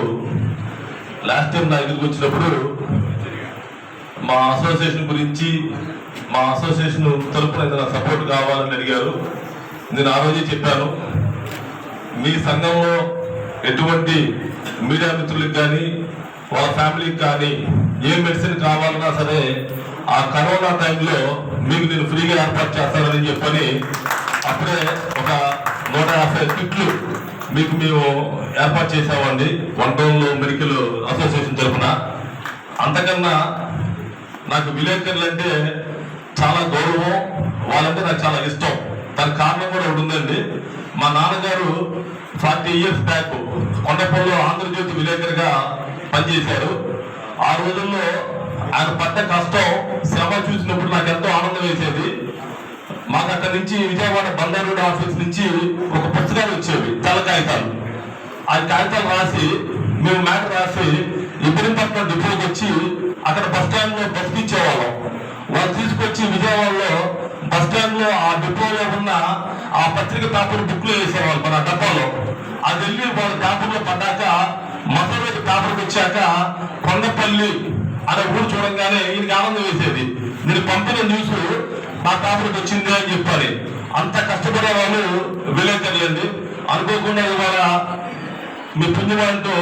లాస్ట్ టైం నా దగ్గరికి వచ్చినప్పుడు మా అసోసియేషన్ గురించి, మా అసోసియేషన్ తరఫున ఏదైనా సపోర్ట్ కావాలని అడిగారు. నేను ఆ రోజే చెప్పాను, మీ సంఘంలో ఎటువంటి మీడియా మిత్రులకు కానీ వాళ్ళ ఫ్యామిలీకి కానీ ఏ మెడిసిన్ కావాలన్నా సరే ఆ కరోనా టైంలో మీకు నేను ఫ్రీగా ఏర్పాటు చేస్తానని చెప్పని అప్పుడే ఒక 150 కిట్లు మీకు మేము ఏర్పాటు చేసామండి వన్ టౌన్లో మెడికల్ అసోసియేషన్ తరఫున. అంతకన్నా నాకు విలేకరులు అంటే చాలా గౌరవం, వాళ్ళంటే నాకు చాలా ఇష్టం. దానికి కారణం కూడా ఒకటి ఉందండి. మా నాన్నగారు 40 years బ్యాక్ కొండపల్లిలో ఆంధ్రజ్యోతి విలేకరుగా పనిచేశారు. ఆ రోజుల్లో ఆయన పడ్డ కష్టం, శ్రమ చూసినప్పుడు నాకు ఎంతో ఆనందం వేసేది. మాకు అక్కడి నుంచి విజయవాడ బందర్ రోడ్ ఆఫీస్ నుంచి ఒక పుస్తకాలు వచ్చేవి, తెల్ల కాగితాలు. ఆ కాగితాలు రాసి మేము మ్యాటర్ రాసి ఇబ్రహీంపట్నం డిపోకి వచ్చి అక్కడ బస్ స్టాండ్ లో బస్కి ఇచ్చేవాళ్ళం. వాళ్ళు తీసుకొచ్చి విజయవాడలో బస్ స్టాండ్ లో ఆ డిపోలో ఉన్న ఆ పత్రిక పేపర్ బుక్ లో వేసేవాళ్ళు మన డబ్బాలో. అది వెళ్ళి వాళ్ళ పేపర్లో పడ్డాక మొదటి పేపర్కి వచ్చాక కొండపల్లి అనే ఊరు చూడంగానే ఈయనకి ఆనందం వేసేది. నేను పంపిన న్యూస్ మా పేపర్కి వచ్చింది అని చెప్పాలి. అంత కష్టపడే వాళ్ళు విలేకరులండి. అనుకోకుండా ఇవాళ మీ పుణ్యవాళ్ళతో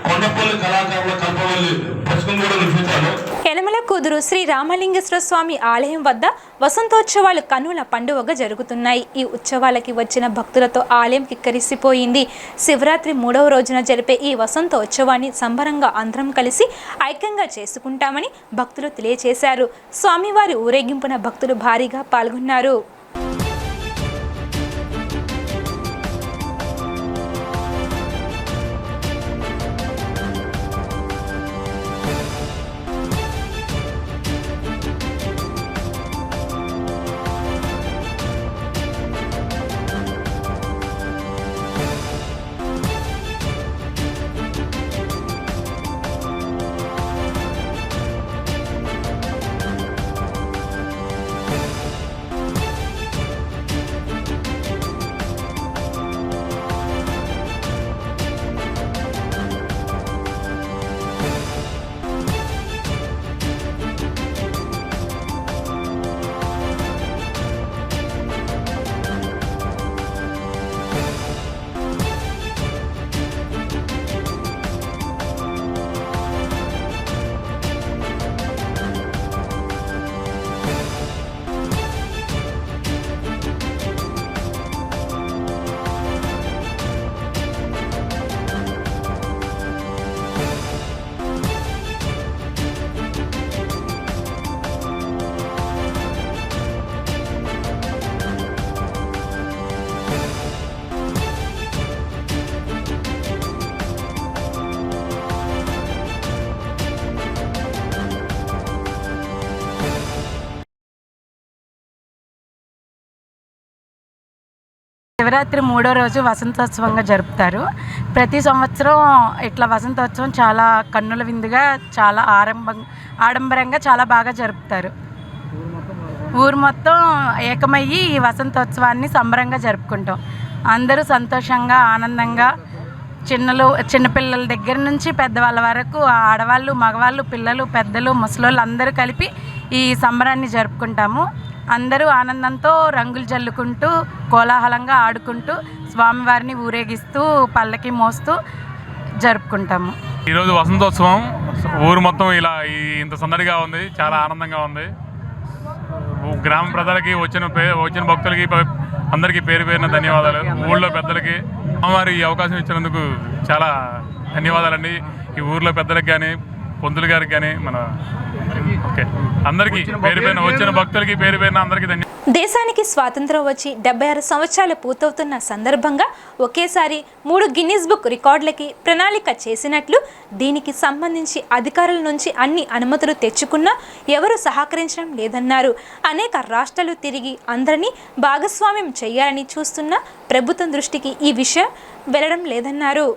కొండపల్లి కళాకారుల కల్పవల్లి పుస్తకం కూడా నిర్మించాను. యనమల కుదురు శ్రీ రామలింగేశ్వర స్వామి ఆలయం వద్ద వసంతోత్సవాలు కన్నుల పండుగగా జరుగుతున్నాయి. ఈ ఉత్సవాలకి వచ్చిన భక్తులతో ఆలయం కిక్కరిసిపోయింది. శివరాత్రి 3వ రోజున జరిపే ఈ వసంతోత్సవాన్ని సంబరంగా అందరం కలిసి ఐక్యంగా చేసుకుంటామని భక్తులు తెలియజేశారు. స్వామివారి ఊరేగింపున భక్తులు భారీగా పాల్గొన్నారు. శివరాత్రి 3వ రోజు వసంతోత్సవంగా జరుపుతారు. ప్రతి సంవత్సరం ఇట్లా వసంతోత్సవం చాలా కన్నుల విందుగా చాలా ఆడంబరంగా చాలా బాగా జరుపుతారు. ఊరు మొత్తం ఏకమయ్యి ఈ వసంతోత్సవాన్ని సంబరంగా జరుపుకుంటాం. అందరూ సంతోషంగా ఆనందంగా చిన్నపిల్లల దగ్గర నుంచి పెద్దవాళ్ళ వరకు ఆడవాళ్ళు మగవాళ్ళు పిల్లలు పెద్దలు ముసలోళ్ళు అందరూ కలిపి ఈ సంబరాన్ని జరుపుకుంటాము. అందరూ ఆనందంతో రంగులు జల్లుకుంటూ కోలాహలంగా ఆడుకుంటూ స్వామివారిని ఊరేగిస్తూ పల్లకి మోస్తూ జరుపుకుంటాము. ఈరోజు వసంతోత్సవం ఊరు మొత్తం ఇలా ఇంత సందడిగా ఉంది, చాలా ఆనందంగా ఉంది. గ్రామ ప్రజలకి వచ్చిన భక్తులకి అందరికీ పేరు పేరున ధన్యవాదాలు. ఊళ్ళో పెద్దలకి అమ్మవారి ఈ అవకాశం ఇచ్చినందుకు చాలా ధన్యవాదాలండి. ఈ ఊర్లో పెద్దలకు కానీ పొందులు గారికి కానీ అందరికీ పేరు పేరున వచ్చిన భక్తులకి పేరు పేరున అందరికీ ధన్యవాదాలు. దేశానికి స్వాతంత్రం వచ్చి 76 సంవత్సరాలు పూర్తవుతున్న సందర్భంగా ఒకేసారి 3 గిన్నిస్ బుక్ రికార్డులకి ప్రణాళిక చేసినట్లు, దీనికి సంబంధించి అధికారుల నుంచి అన్ని అనుమతులు తెచ్చుకున్నా ఎవరు సహకరించడం లేదన్నారు. అనేక రాష్ట్రాలు తిరిగి అందరినీ భాగస్వామ్యం చేయాలని చూస్తున్న ప్రభుత్వం దృష్టికి ఈ విషయం వెళ్లడం లేదన్నారు.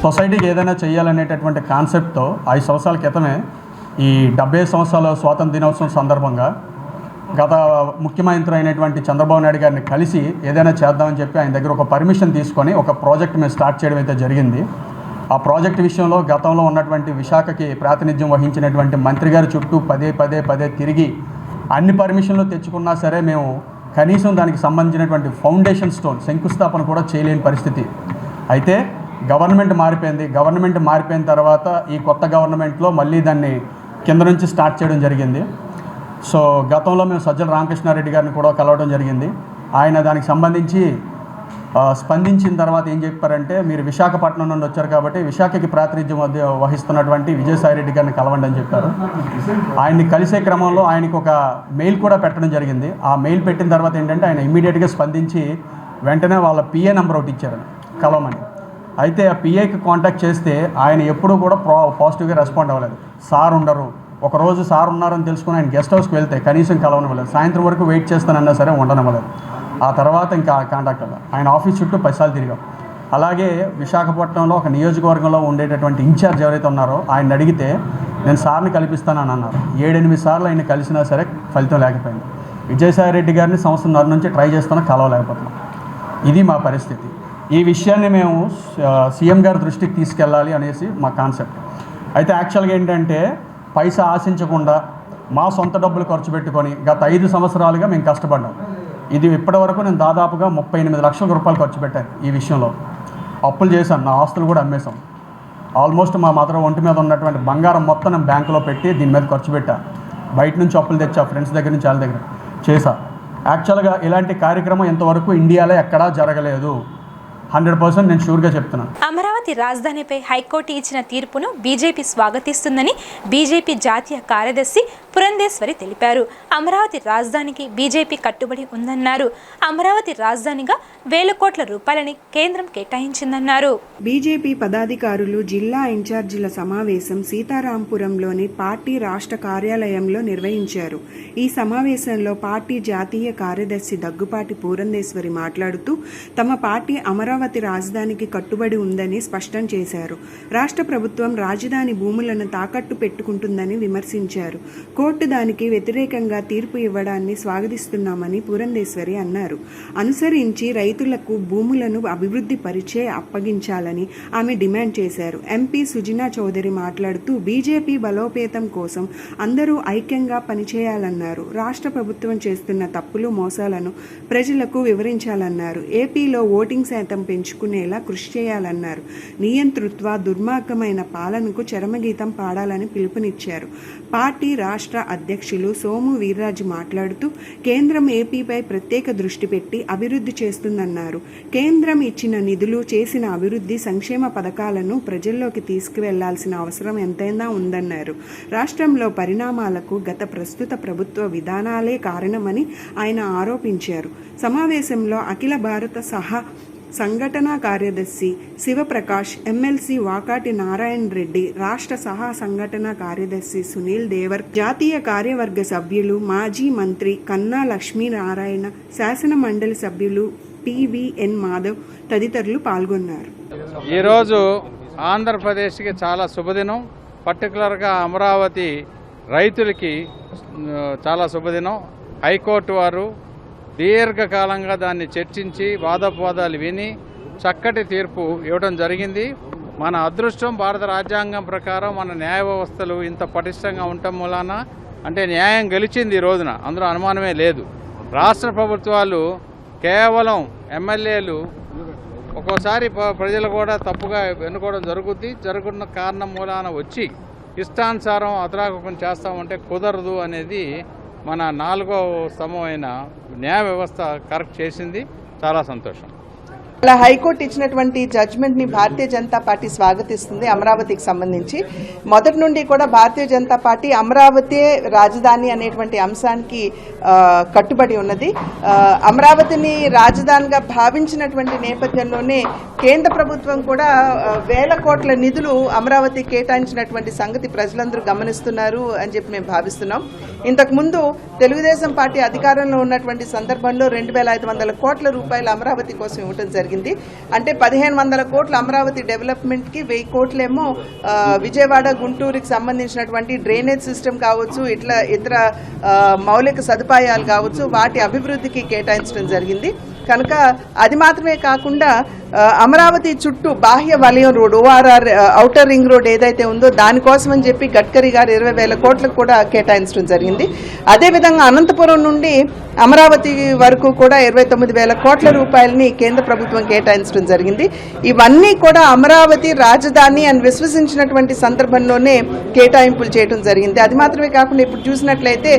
సొసైటీకి ఏదైనా చేయాలనేటటువంటి కాన్సెప్ట్తో 5 సంవత్సరాల క్రితమే ఈ 75 సంవత్సరాల స్వాతంత్ర దినోత్సవం సందర్భంగా గత ముఖ్యమంత్రి అయినటువంటి చంద్రబాబు నాయుడు గారిని కలిసి ఏదైనా చేద్దామని చెప్పి ఆయన దగ్గర ఒక పర్మిషన్ తీసుకొని ఒక ప్రాజెక్ట్ మేము స్టార్ట్ చేయడం అయితే జరిగింది. ఆ ప్రాజెక్ట్ విషయంలో గతంలో ఉన్నటువంటి విశాఖకి ప్రాతినిధ్యం వహించినటువంటి మంత్రి గారి చుట్టూ పదే తిరిగి అన్ని పర్మిషన్లు తెచ్చుకున్నా సరే మేము కనీసం దానికి సంబంధించినటువంటి ఫౌండేషన్ స్టోన్ శంకుస్థాపన కూడా చేయలేని పరిస్థితి. అయితే గవర్నమెంట్ మారిపోయిన తర్వాత ఈ కొత్త గవర్నమెంట్లో మళ్ళీ దాన్ని కింద నుంచి స్టార్ట్ చేయడం జరిగింది. సో గతంలో మేము సజ్జల రామకృష్ణారెడ్డి గారిని కూడా కలవడం జరిగింది. ఆయన దానికి సంబంధించి స్పందించిన తర్వాత ఏం చెప్పారంటే, మీరు విశాఖపట్నం నుండి వచ్చారు కాబట్టి విశాఖకి ప్రాతినిధ్యం వహిస్తున్నటువంటి విజయసాయిరెడ్డి గారిని కలవండి అని చెప్పారు. ఆయన్ని కలిసే క్రమంలో ఆయనకు ఒక మెయిల్ కూడా పెట్టడం జరిగింది. ఆ మెయిల్ పెట్టిన తర్వాత ఏంటంటే ఆయన ఇమ్మీడియట్గా స్పందించి వెంటనే వాళ్ళ పిఏ నెంబర్ ఒకటి ఇచ్చారు కలవమని. అయితే ఆ పిఏకి కాంటాక్ట్ చేస్తే ఆయన ఎప్పుడూ కూడా పాజిటివ్గా రెస్పాండ్ అవ్వలేదు. సార్ ఉండరు, ఒకరోజు సార్ ఉన్నారని తెలుసుకుని ఆయన గెస్ట్ హౌస్కి వెళ్తే కనీసం కలవనివ్వలేదు. సాయంత్రం వరకు వెయిట్ చేస్తానన్నా సరే ఉండనివ్వలేదు. ఆ తర్వాత ఇంకా కాంటాక్ట్ అవ్వాలి. ఆయన ఆఫీస్ చుట్టూ 10 సార్లు తిరిగాం. అలాగే విశాఖపట్నంలో ఒక నియోజకవర్గంలో ఉండేటటువంటి ఇన్ఛార్జ్ ఎవరైతే ఉన్నారో ఆయన అడిగితే నేను సార్ని కల్పిస్తానని అన్నారు. 7-8 సార్లు ఆయన కలిసినా సరే ఫలితం లేకపోయింది. విజయసాయిరెడ్డి గారిని సంవత్సరంన్నర నుంచి ట్రై చేస్తున్నా, కలవలేకపోతున్నాం. ఇది మా పరిస్థితి. ఈ విషయాన్ని మేము సీఎం గారి దృష్టికి తీసుకెళ్ళాలి అనేసి మా కాన్సెప్ట్. అయితే యాక్చువల్గా ఏంటంటే పైసా ఆశించకుండా మా సొంత డబ్బులు ఖర్చు పెట్టుకొని గత 5 సంవత్సరాలుగా మేము కష్టపడ్డాం. ఇది ఇప్పటివరకు నేను దాదాపుగా 38 లక్షల రూపాయలు ఖర్చు పెట్టాను. ఈ విషయంలో అప్పులు చేశాను, నా ఆస్తులు కూడా అమ్మేశాం. ఆల్మోస్ట్ మా మదర్ ఒంటి మీద ఉన్నటువంటి బంగారం మొత్తం నేను బ్యాంకులో పెట్టి దీని మీద ఖర్చు పెట్టా. బయట నుంచి అప్పులు తెచ్చా, ఫ్రెండ్స్ దగ్గర నుంచి వాళ్ళ దగ్గర చేశా. యాక్చువల్గా ఇలాంటి కార్యక్రమం ఇంతవరకు ఇండియాలో ఎక్కడా జరగలేదు. 100% నేను షూర్గా చెప్తున్నాను. అమరావతి రాజధానిపై హైకోర్టు ఇచ్చిన తీర్పును బీజేపీ స్వాగతిస్తుందని బీజేపీ జాతీయ కార్యదర్శి పురంధేశ్వరి తెలిపారు. అమరావతి రాజధానికి బీజేపీ కట్టుబడి ఉందన్నారు. అమరావతి రాజధానిగా 1,000 కోట్ల రూపాయలని కేంద్రం కేటాయించిందన్నారు. బీజేపీ పదాధికారులు జిల్లా ఇన్ఛార్జీల సమావేశం సీతారాంపురంలోని పార్టీ రాష్ట్ర కార్యాలయంలో నిర్వహించారు. ఈ సమావేశంలో పార్టీ జాతీయ కార్యదర్శి దగ్గుపాటి పురంధేశ్వరి మాట్లాడుతూ తమ పార్టీ అమరావతి రాజధానికి కట్టుబడి ఉందని స్పష్టం చేశారు. రాష్ట్ర ప్రభుత్వం రాజధాని భూములను తాకట్టు పెట్టుకుంటుందని విమర్శించారు. కోర్టు దానికి వ్యతిరేకంగా తీర్పు ఇవ్వడాన్ని స్వాగతిస్తున్నామని పురంధేశ్వరి అన్నారు. అనుసరించి రైతులకు భూములను అభివృద్ధి పరిచే అప్పగించాలని ఆమె డిమాండ్ చేశారు. ఎంపీ సుజనా చౌదరి మాట్లాడుతూ బీజేపీ బలోపేతం కోసం అందరూ ఐక్యంగా పనిచేయాలన్నారు. రాష్ట్ర ప్రభుత్వం చేస్తున్న తప్పులు మోసాలను ప్రజలకు వివరించాలన్నారు. ఏపీలో ఓటింగ్ శాతం పెంచుకునేలా కృషి చేయాలన్నారు. నియంతృత్వ దుర్మార్గమైన పాలనకు చరమగీతం పాడాలని పిలుపునిచ్చారు. పార్టీ రాష్ట్ర అధ్యక్షులు సోము వీర్రాజు మాట్లాడుతూ కేంద్రం ఏపీపై ప్రత్యేక దృష్టి పెట్టి అభివృద్ధి చేస్తుందన్నారు. కేంద్రం ఇచ్చిన నిధులు, చేసిన అభివృద్ధి సంక్షేమ పథకాలను ప్రజల్లోకి తీసుకువెళ్లాల్సిన అవసరం ఎంతైనా ఉందన్నారు. రాష్ట్రంలో పరిణామాలకు గత ప్రస్తుత ప్రభుత్వ విధానాలే కారణమని ఆయన ఆరోపించారు. సమావేశంలో అఖిల భారత సహా సంఘటనా కార్యదర్శి శివప్రకాష్, ఎమ్మెల్సీ వాకాటి నారాయణ రెడ్డి, రాష్ట్ర సహా సంఘటనా కార్యదర్శి సునీల్ దేవర్, జాతీయ కార్యవర్గ సభ్యులు, మాజీ మంత్రి కన్నా లక్ష్మీనారాయణ, శాసన మండలి సభ్యులు పివిఎన్ మాధవ్ తదితరులు పాల్గొన్నారు. ఈరోజు ఆంధ్రప్రదేశ్కి చాలా శుభదినం. పర్టికులర్గా అమరావతి రైతులకి చాలా శుభదినం. హైకోర్టు వారు దీర్ఘకాలంగా దాన్ని చర్చించి వాదోపవాదాలు విని చక్కటి తీర్పు ఇవ్వడం జరిగింది. మన అదృష్టం భారత రాజ్యాంగం ప్రకారం మన న్యాయ వ్యవస్థలు ఇంత పటిష్టంగా ఉండటం మూలాన అంటే న్యాయం గెలిచింది ఈ రోజున, అందులో అనుమానమే లేదు. రాష్ట్ర ప్రభుత్వాలు కేవలం ఎమ్మెల్యేలు ఒక్కోసారి ప్రజలు కూడా తప్పుగా ఎన్నుకోవడం జరుగుతున్న కారణం మూలాన వచ్చి ఇష్టానుసారం అతలాకుతం చేస్తామంటే కుదరదు అనేది మన 4వ స్తంభం అయిన న్యాయ వ్యవస్థ కరెక్ట్ చేసింది. చాలా సంతోషం. అలా హైకోర్టు ఇచ్చినటువంటి జడ్జిమెంట్ని భారతీయ జనతా పార్టీ స్వాగతిస్తుంది. అమరావతికి సంబంధించి మొదటి నుండి కూడా భారతీయ జనతా పార్టీ అమరావతి రాజధాని అనేటువంటి అంశానికి కట్టుబడి ఉన్నది. అమరావతిని రాజధానిగా భావించినటువంటి నేపథ్యంలోనే కేంద్ర ప్రభుత్వం కూడా 1,000 కోట్ల నిధులు అమరావతి కేటాయించినటువంటి సంగతి ప్రజలందరూ గమనిస్తున్నారు అని చెప్పి మేము భావిస్తున్నాం. ఇంతకుముందు తెలుగుదేశం పార్టీ అధికారంలో ఉన్నటువంటి సందర్భంలో 2,500 కోట్ల రూపాయలు అమరావతి కోసం ఇవ్వడం జరిగింది. అంటే 1,500 కోట్ల అమరావతి డెవలప్మెంట్కి 1,000 కోట్లేమో విజయవాడ గుంటూరుకి సంబంధించినటువంటి డ్రైనేజ్ సిస్టమ్ కావచ్చు, ఇట్లా ఇతర మౌలిక సదుపాయాలు కావచ్చు, వాటి అభివృద్ధికి కేటాయించడం జరిగింది. కనుక అది మాత్రమే కాకుండా అమరావతి చుట్టూ బాహ్య వలయం road ORR outer ring road ఏదైతే ఉందో దానికోసం అని చెప్పి గడ్కరీ గారు 20,000 కోట్లకు కూడా కేటాయించడం జరిగింది. అదేవిధంగా అనంతపురం నుండి అమరావతి వరకు కూడా 29,000 కోట్ల రూపాయలని కేంద్ర ప్రభుత్వం కేటాయించడం జరిగింది. ఇవన్నీ కూడా అమరావతి రాజధాని అని విశ్వసించినటువంటి సందర్భంలోనే కేటాయింపులు చేయడం జరిగింది. అది మాత్రమే కాకుండా ఇప్పుడు చూసినట్లయితే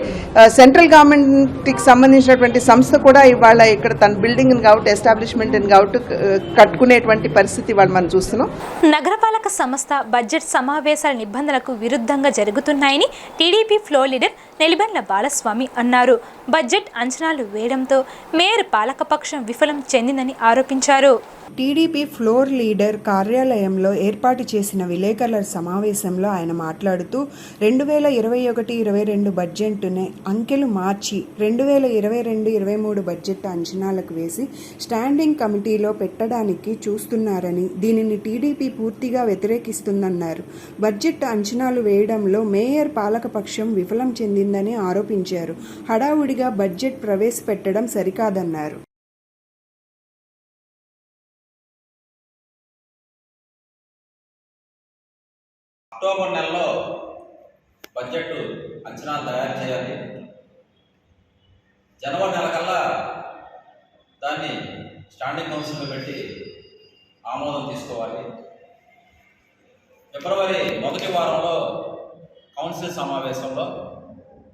సెంట్రల్ గవర్నమెంట్కి సంబంధించినటువంటి సంస్థ కూడా ఇవాళ ఇక్కడ తన బిల్డింగ్ కావచ్చు, ఎస్టాబ్లిష్మెంట్ కావచ్చు కట్టుకునేటువంటి పరిస్థితి వాళ్ళు మనం చూస్తున్నాం. నగరపాలక సంస్థ బడ్జెట్ సమావేశాల నిబంధనలకు విరుద్ధంగా జరుగుతున్నాయని TDP floor leader Nelibandla Balaswamy అన్నారు. బడ్జెట్ అంచనాలు వేయడంతో మేయర్ పాలకపక్షం విఫలం చెందిందని ఆరోపించారు. టీడీపీ ఫ్లోర్ లీడర్ కార్యాలయంలో ఏర్పాటు చేసిన విలేకరుల సమావేశంలో ఆయన మాట్లాడుతూ 2021-22 బడ్జెట్నే అంకెలు మార్చి 2022-23 బడ్జెట్ అంచనాలకు వేసి స్టాండింగ్ కమిటీలో పెట్టడానికి చూస్తున్నారని, దీనిని టీడీపీ పూర్తిగా వ్యతిరేకిస్తుందన్నారు. బడ్జెట్ అంచనాలు వేయడంలో మేయర్ పాలకపక్షం విఫలం చెందిందని ఆరోపించారు. హడావుడిగా బడ్జెట్ ప్రవేశపెట్టడం సరికాదన్నారు. అక్టోబర్ నెలలో బడ్జెట్ అంచనాలు తయారు చేయాలి. జనవరి నెల కల్లా దాన్ని స్టాండింగ్ కౌన్సిల్లో పెట్టి ఆమోదం తీసుకోవాలి. ఫిబ్రవరి మొదటి వారంలో కౌన్సిల్ సమావేశంలో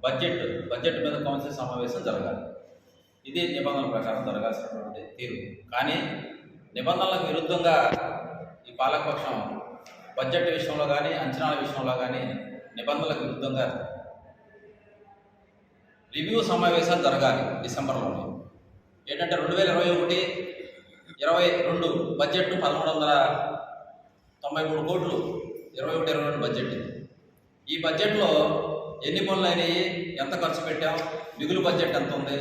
బడ్జెట్ మీద కౌన్సిల్ సమావేశం జరగాలి. ఇది నిబంధనల ప్రకారం జరగాల్సినటువంటి తీరు. కానీ నిబంధనలకు విరుద్ధంగా ఈ పాలకపక్షం బడ్జెట్ విషయంలో కానీ అంచనాల విషయంలో కానీ నిబంధనలకు విరుద్ధంగా రివ్యూ సమావేశాలు జరగాలి డిసెంబర్లోనే. ఏంటంటే 2021-22 బడ్జెట్ 1393 కోట్లు 21-22 బడ్జెట్. ఈ బడ్జెట్లో ఎన్ని పనులు అయినాయి, ఎంత ఖర్చు పెట్టాం, మిగులు బడ్జెట్ ఎంత ఉంది,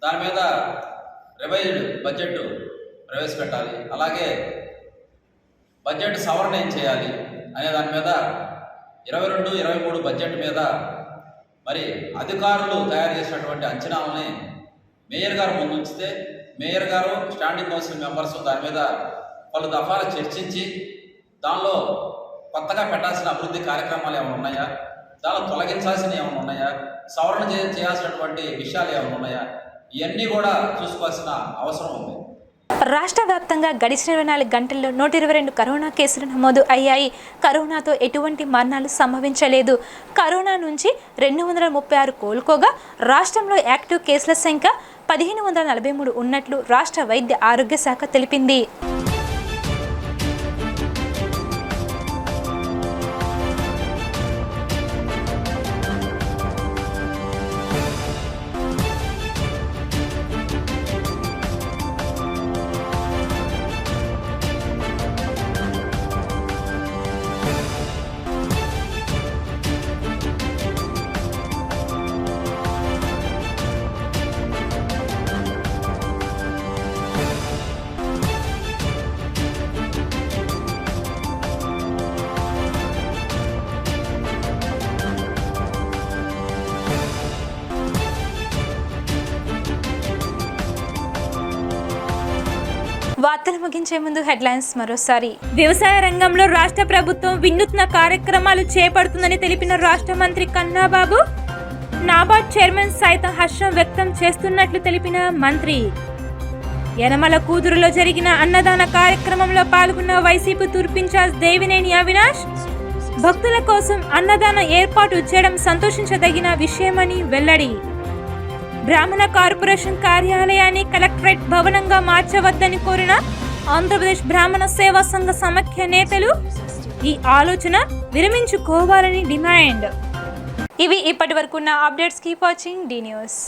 దాని మీద రివైజ్డ్ బడ్జెట్ ప్రవేశపెట్టాలి. అలాగే బడ్జెట్ సవరణ ఏం చేయాలి అనే దాని మీద 22-23 బడ్జెట్ మీద మరి అధికారులు తయారు చేసినటువంటి అంచనాలని మేయర్ గారు ముందుంచితే మేయర్ గారు స్టాండింగ్ కౌన్సిల్ మెంబర్స్ దాని మీద పలు దఫాలు చర్చించి దానిలో కొత్తగా పెట్టాల్సిన అభివృద్ధి కార్యక్రమాలు ఏమైనా ఉన్నాయా, దానిలో తొలగించాల్సినవి ఏమైనా ఉన్నాయా, సవరణ చేయాల్సినటువంటి విషయాలు ఏమైనా ఉన్నాయా, ఇవన్నీ కూడా చూసుకోవాల్సిన అవసరం ఉంది. రాష్ట్ర వ్యాప్తంగా గడిచిన 24 గంటల్లో 122 కరోనా కేసులు నమోదు అయ్యాయి. కరోనాతో ఎటువంటి మరణాలు సంభవించలేదు. కరోనా నుంచి 236 కోలుకోగా రాష్ట్రంలో యాక్టివ్ కేసుల సంఖ్య 1543 ఉన్నట్లు రాష్ట్ర వైద్య ఆరోగ్య శాఖ తెలిపింది. వార్తలు ముగించే ముందు హెడ్లైన్స్ మరోసారి. వ్యవసాయ రంగంలో రాష్ట్ర ప్రభుత్వం వినూత్న కార్యక్రమాలు చేపడుతుందని తెలిపిన రాష్ట్ర మంత్రి కన్నాబాబు. నాబార్డ్ చైర్మన్ సైతం హర్షం వ్యక్తం చేస్తున్నట్లు తెలిపిన మంత్రి. యనమల కూదురులో జరిగిన అన్నదాన కార్యక్రమంలో పాల్గొన్న వైసీపీ తూర్పు ఇన్ఛార్జ్ దేవినేని అవినాష్. భక్తుల కోసం అన్నదాన ఏర్పాటు చేయడం సంతోషించదగిన విషయమని వెల్లడి. బ్రాహ్మణ కార్పొరేషన్ కార్యాలయాన్ని కలెక్టరేట్ భవనంగా మార్చవద్దని కోరిన ఆంధ్రప్రదేశ్ బ్రాహ్మణ సేవా సంఘ సమాఖ్య నేతలు. ఈ ఆలోచన విరమించుకోవాలని డిమాండ్. ఇవి ఇప్పటి వరకున్న updates. Keep watching the news.